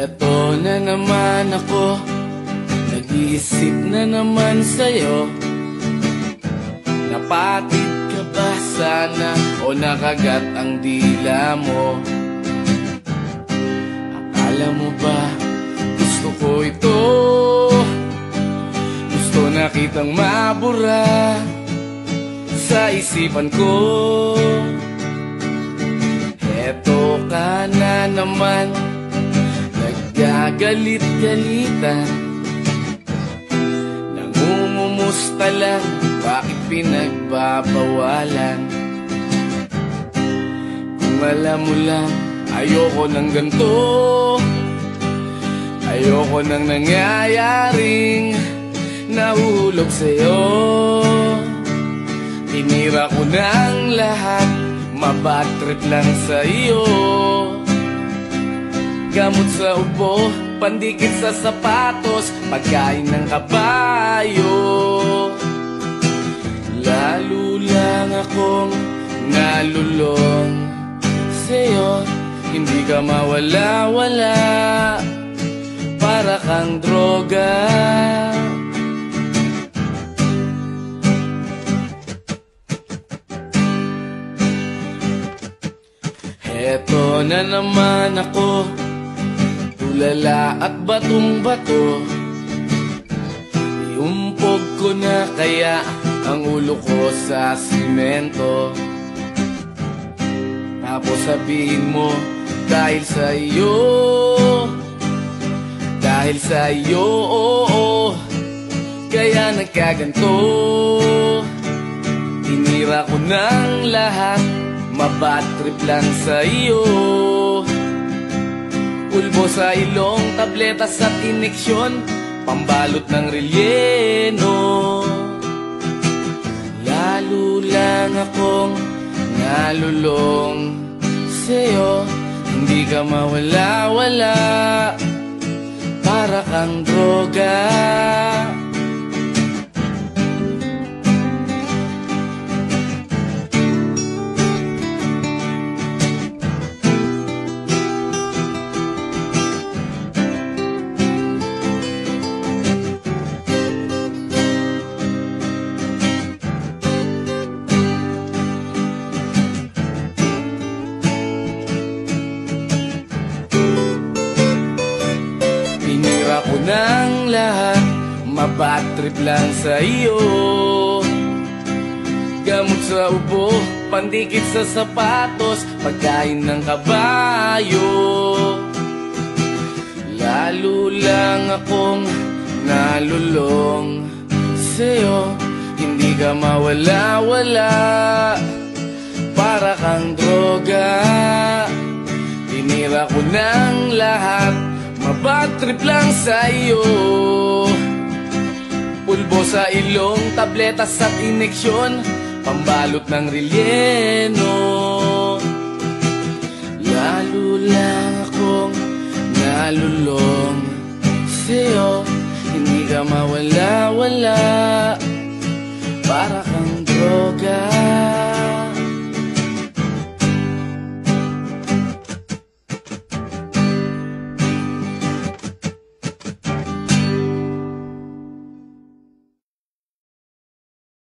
Eto na naman ako, nag-iisip na naman sa'yo. Napatid ka ba sana o nakagat ang dila mo? Akala mo ba gusto ko ito? Gusto na kitang mabura sa isipan ko. Eto ka na naman, nagagalit-galitan, nangungumusta lang, bakit pinagbabawalan? Kung alam mo lang, ayoko ng ganito, ayoko nang nangyayaring nahulog sa'yo. Tinira ko ng lahat, mabad trip lang sa iyo. Gamot sa ubo, pandikit sa sapatos, pagkain ng kabayo. Lalo lang akong nalulong sa'yo, hindi ka mawala-wala, para kang droga. Eto na naman ako, tulala at batong-bato. Iumpog ko na kaya ang ulo ko sa simento. Tapos sabihin mo, dahil sa iyo, dahil sa iyo, kaya nagkaganto. Tinira ko ng lahat, mabad trip lang sa iyo. Pulbo sa ilong, tabletas at ineksyon, pambalot ng relyeno. Lalo lang akong nalulong sa'yo, hindi ka mawala-wala, para kang droga. Ako ng lahat, mabad trip lang sa iyo. Gamot sa ubo, pandikit sa sapatos, pagkain ng kabayo. Lalo lang akong nalulong sa'yo, hindi ka mawala-wala, para kang droga. Tinira ko ng lahat, mabad trip lang sa iyo. Pulbo sa ilong, tabletas at ineksyon, pambalot ng relyeno. Lalo lang akong nalulong sa'yo, hindi ka mawala-wala, para kang